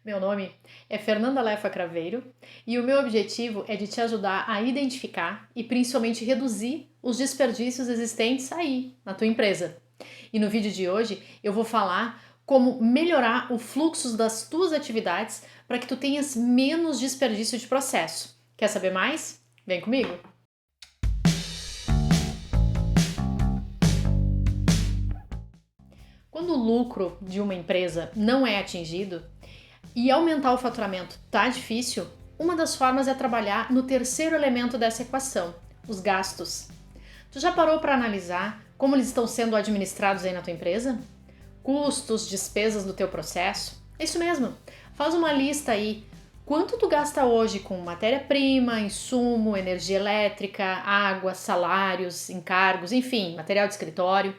Meu nome é Fernanda Lefa Craveiro e o meu objetivo é de te ajudar a identificar e principalmente reduzir os desperdícios existentes aí na tua empresa. E no vídeo de hoje eu vou falar como melhorar o fluxo das tuas atividades para que tu tenhas menos desperdício de processo. Quer saber mais? Vem comigo! Quando o lucro de uma empresa não é atingido, e aumentar o faturamento tá difícil, uma das formas é trabalhar no terceiro elemento dessa equação, os gastos. Tu já parou para analisar como eles estão sendo administrados aí na tua empresa? Custos, despesas do teu processo? É isso mesmo, faz uma lista aí. Quanto tu gasta hoje com matéria-prima, insumo, energia elétrica, água, salários, encargos, enfim, material de escritório?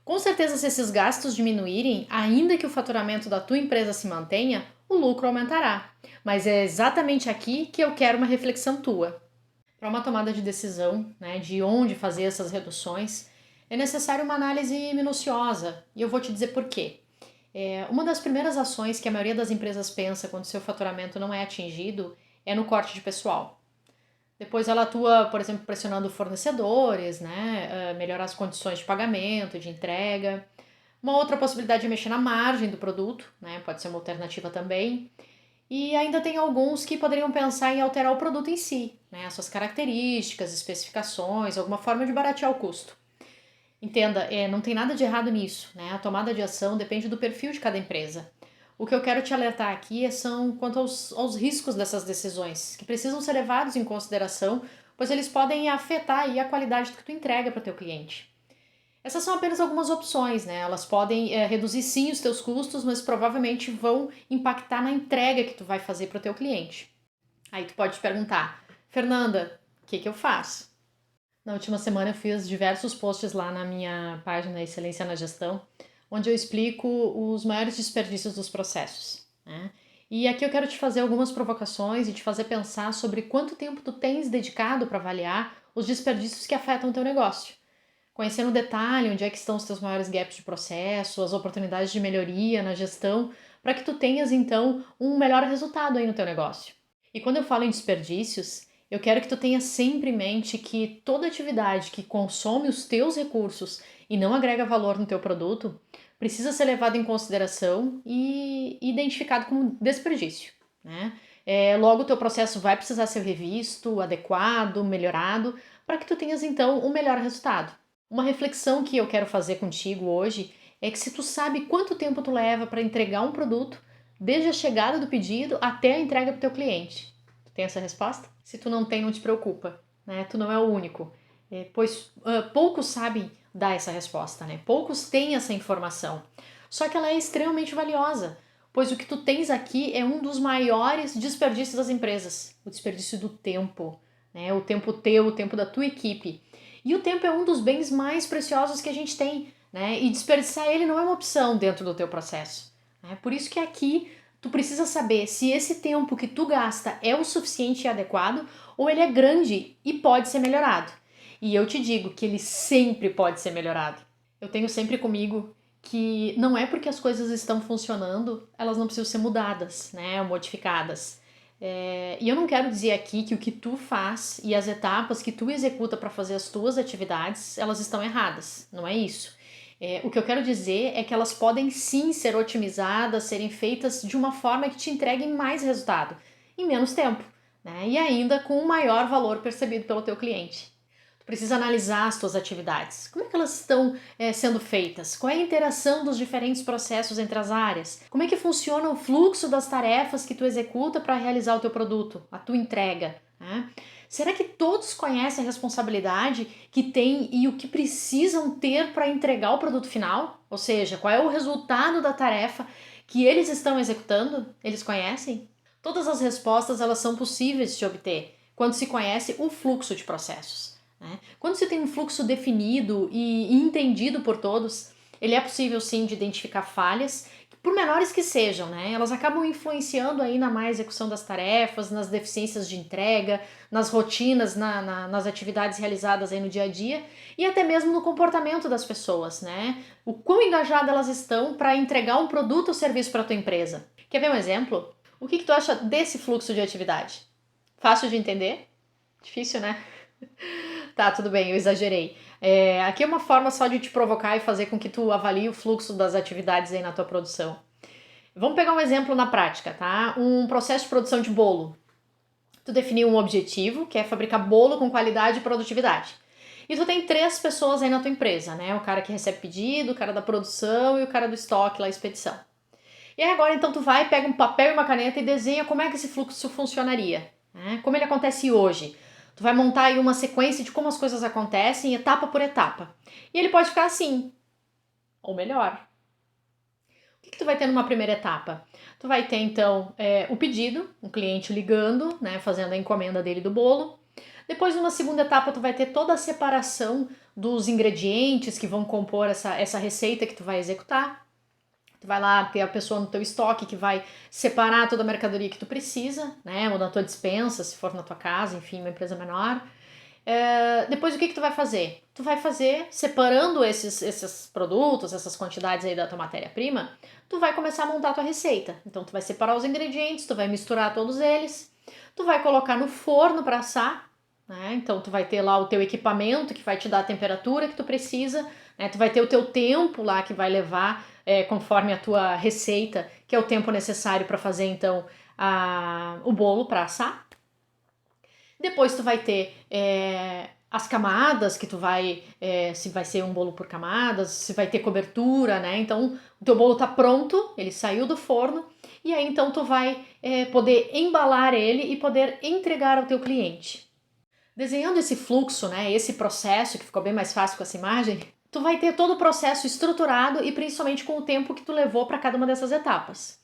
Com certeza, se esses gastos diminuírem, ainda que o faturamento da tua empresa se mantenha, o lucro aumentará. Mas é exatamente aqui que eu quero uma reflexão tua. Para uma tomada de decisão, de onde fazer essas reduções, é necessário uma análise minuciosa, e eu vou te dizer por quê. Uma das primeiras ações que a maioria das empresas pensa quando seu faturamento não é atingido é no corte de pessoal. Depois ela atua, por exemplo, pressionando fornecedores, melhorar as condições de pagamento, de entrega. Uma outra possibilidade é mexer na margem do produto, pode ser uma alternativa também. E ainda tem alguns que poderiam pensar em alterar o produto em si, as suas características, especificações, alguma forma de baratear o custo. Entenda, não tem nada de errado nisso, A tomada de ação depende do perfil de cada empresa. O que eu quero te alertar aqui são quanto aos riscos dessas decisões, que precisam ser levados em consideração, pois eles podem afetar aí a qualidade do que tu entrega para o teu cliente. Essas são apenas algumas opções, Elas podem reduzir sim os teus custos, mas provavelmente vão impactar na entrega que tu vai fazer para o teu cliente. Aí tu pode te perguntar, Fernanda, o que eu faço? Na última semana eu fiz diversos posts lá na minha página Excelência na Gestão, onde eu explico os maiores desperdícios dos processos. E aqui eu quero te fazer algumas provocações e te fazer pensar sobre quanto tempo tu tens dedicado para avaliar os desperdícios que afetam o teu negócio. Conhecer no detalhe onde é que estão os teus maiores gaps de processo, as oportunidades de melhoria na gestão, para que tu tenhas então um melhor resultado aí no teu negócio. E quando eu falo em desperdícios, eu quero que tu tenha sempre em mente que toda atividade que consome os teus recursos e não agrega valor no teu produto precisa ser levada em consideração e identificado como desperdício, Logo, o teu processo vai precisar ser revisto, adequado, melhorado, para que tu tenhas então um melhor resultado. Uma reflexão que eu quero fazer contigo hoje é que se tu sabe quanto tempo tu leva para entregar um produto, desde a chegada do pedido até a entrega para o teu cliente. Tu tem essa resposta? Se tu não tem, não te preocupa, Tu não é o único, pois poucos sabem dar essa resposta, Poucos têm essa informação, só que ela é extremamente valiosa, pois o que tu tens aqui é um dos maiores desperdícios das empresas, o desperdício do tempo, O tempo teu, o tempo da tua equipe. E o tempo é um dos bens mais preciosos que a gente tem, E desperdiçar ele não é uma opção dentro do teu processo. Por isso que aqui tu precisa saber se esse tempo que tu gasta é o suficiente e adequado ou ele é grande e pode ser melhorado. E eu te digo que ele sempre pode ser melhorado. Eu tenho sempre comigo que não é porque as coisas estão funcionando, elas não precisam ser mudadas, ou modificadas. E eu não quero dizer aqui que o que tu faz e as etapas que tu executa para fazer as tuas atividades, elas estão erradas, não é isso. O que eu quero dizer é que elas podem sim ser otimizadas, serem feitas de uma forma que te entreguem mais resultado, em menos tempo, e ainda com um maior valor percebido pelo teu cliente. Tu precisa analisar as tuas atividades, como é que elas estão sendo feitas, qual é a interação dos diferentes processos entre as áreas, como é que funciona o fluxo das tarefas que tu executa para realizar o teu produto, a tua entrega, Será que todos conhecem a responsabilidade que têm e o que precisam ter para entregar o produto final? Ou seja, qual é o resultado da tarefa que eles estão executando? Eles conhecem? Todas as respostas elas são possíveis de se obter quando se conhece o fluxo de processos. Quando se tem um fluxo definido e entendido por todos, ele é possível sim de identificar falhas, por menores que sejam, Elas acabam influenciando aí na má execução das tarefas, nas deficiências de entrega, nas rotinas, nas atividades realizadas aí no dia a dia e até mesmo no comportamento das pessoas, O quão engajadas elas estão para entregar um produto ou serviço para a tua empresa. Quer ver um exemplo? O que tu acha desse fluxo de atividade? Fácil de entender? Difícil, né? Tá, tudo bem, eu exagerei. Aqui é uma forma só de te provocar e fazer com que tu avalie o fluxo das atividades aí na tua produção. Vamos pegar um exemplo na prática, tá? Um processo de produção de bolo. Tu definiu um objetivo, que é fabricar bolo com qualidade e produtividade. E tu tem 3 pessoas aí na tua empresa, né? O cara que recebe pedido, o cara da produção e o cara do estoque, lá, a expedição. E aí agora então tu vai, pega um papel e uma caneta e desenha como é que esse fluxo funcionaria, né? Como ele acontece hoje. Tu vai montar aí uma sequência de como as coisas acontecem, etapa por etapa. E ele pode ficar assim, ou melhor. O que tu vai ter numa primeira etapa? Tu vai ter então o pedido, um cliente ligando, né, fazendo a encomenda dele do bolo. Depois, numa segunda etapa, tu vai ter toda a separação dos ingredientes que vão compor essa receita que tu vai executar. Tu vai lá ter a pessoa no teu estoque que vai separar toda a mercadoria que tu precisa, né? Ou na tua despensa, se for na tua casa, enfim, uma empresa menor. Depois o que tu vai fazer? Tu vai fazer, separando esses produtos, essas quantidades aí da tua matéria-prima, tu vai começar a montar a tua receita. Então tu vai separar os ingredientes, tu vai misturar todos eles, tu vai colocar no forno para assar, né? Então tu vai ter lá o teu equipamento que vai te dar a temperatura que tu precisa, né? Tu vai ter o teu tempo lá que vai levar conforme a tua receita, que é o tempo necessário para fazer então o bolo para assar. Depois tu vai ter as camadas que tu vai, se vai ser um bolo por camadas, se vai ter cobertura, né? Então o teu bolo tá pronto, ele saiu do forno e aí então tu vai poder embalar ele e poder entregar ao teu cliente. Desenhando esse fluxo, né, esse processo que ficou bem mais fácil com essa imagem, tu vai ter todo o processo estruturado e principalmente com o tempo que tu levou para cada uma dessas etapas.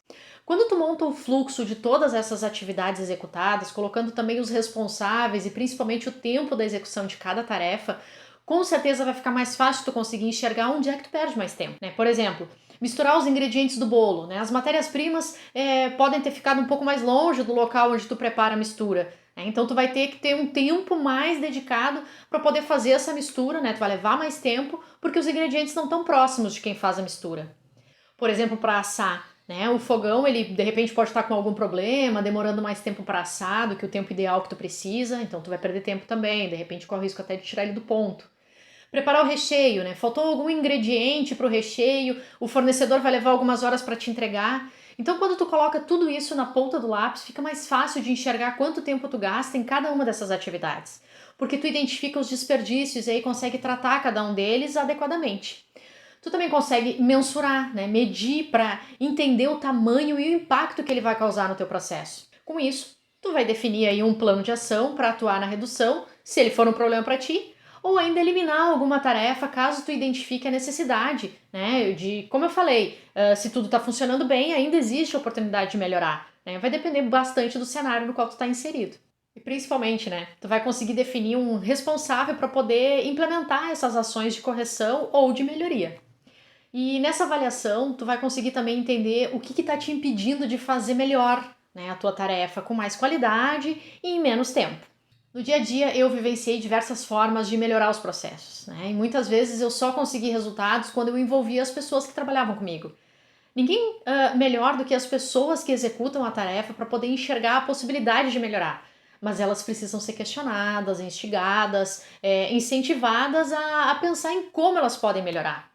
Quando tu monta o fluxo de todas essas atividades executadas, colocando também os responsáveis e principalmente o tempo da execução de cada tarefa, com certeza vai ficar mais fácil tu conseguir enxergar onde é que tu perde mais tempo, né? Por exemplo, misturar os ingredientes do bolo, né? As matérias-primas podem ter ficado um pouco mais longe do local onde tu prepara a mistura, né? Então tu vai ter que ter um tempo mais dedicado para poder fazer essa mistura, né? Tu vai levar mais tempo porque os ingredientes não estão próximos de quem faz a mistura. Por exemplo, para assar, né? O fogão, ele de repente pode estar com algum problema, demorando mais tempo para assar do que o tempo ideal que tu precisa, então tu vai perder tempo também, de repente corre o risco até de tirar ele do ponto. Preparar o recheio, né? Faltou algum ingrediente para o recheio, o fornecedor vai levar algumas horas para te entregar. Então, quando tu coloca tudo isso na ponta do lápis, fica mais fácil de enxergar quanto tempo tu gasta em cada uma dessas atividades, porque tu identifica os desperdícios e aí consegue tratar cada um deles adequadamente. Tu também consegue mensurar, né? Medir para entender o tamanho e o impacto que ele vai causar no teu processo. Com isso, tu vai definir aí um plano de ação para atuar na redução, se ele for um problema para ti, ou ainda eliminar alguma tarefa caso tu identifique a necessidade, né? Como eu falei, se tudo está funcionando bem, ainda existe a oportunidade de melhorar, né? Vai depender bastante do cenário no qual tu está inserido. E principalmente, né, tu vai conseguir definir um responsável para poder implementar essas ações de correção ou de melhoria. E nessa avaliação, tu vai conseguir também entender o que está te impedindo de fazer melhor, né, a tua tarefa com mais qualidade e em menos tempo. No dia a dia, eu vivenciei diversas formas de melhorar os processos, né? E muitas vezes eu só consegui resultados quando eu envolvia as pessoas que trabalhavam comigo. Ninguém melhor do que as pessoas que executam a tarefa para poder enxergar a possibilidade de melhorar. Mas elas precisam ser questionadas, instigadas, incentivadas a pensar em como elas podem melhorar.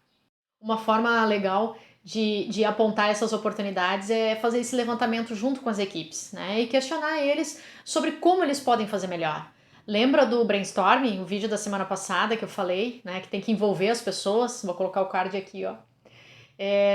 Uma forma legal de apontar essas oportunidades é fazer esse levantamento junto com as equipes, né? E questionar eles sobre como eles podem fazer melhor. Lembra do brainstorming, o vídeo da semana passada que eu falei, né? Que tem que envolver as pessoas. Vou colocar o card aqui, ó.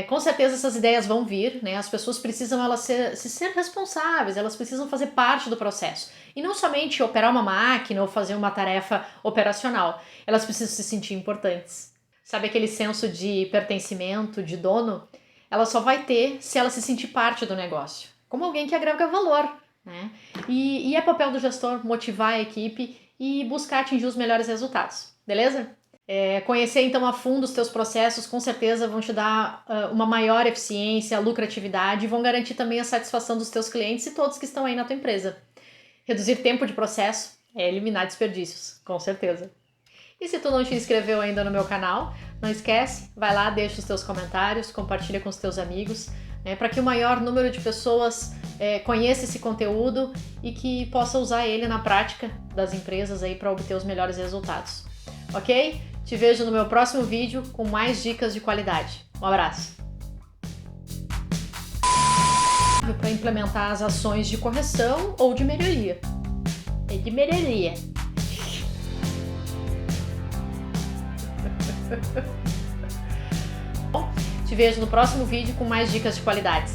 Com certeza essas ideias vão vir, né? As pessoas precisam ser responsáveis, elas precisam fazer parte do processo. E não somente operar uma máquina ou fazer uma tarefa operacional, elas precisam se sentir importantes. Sabe aquele senso de pertencimento, de dono? Ela só vai ter se ela se sentir parte do negócio, como alguém que agrega valor, né? E é papel do gestor motivar a equipe e buscar atingir os melhores resultados, beleza? Conhecer então a fundo os teus processos com certeza vão te dar uma maior eficiência, lucratividade e vão garantir também a satisfação dos teus clientes e todos que estão aí na tua empresa. Reduzir tempo de processo é eliminar desperdícios, com certeza. E se tu não te inscreveu ainda no meu canal, não esquece, vai lá, deixa os teus comentários, compartilha com os teus amigos, né, para que o maior número de pessoas conheça esse conteúdo e que possa usar ele na prática das empresas aí para obter os melhores resultados. Ok? Te vejo no meu próximo vídeo com mais dicas de qualidade. Um abraço! Para implementar as ações de correção ou de melhoria. É de melhoria. Bom, te vejo no próximo vídeo com mais dicas de qualidades.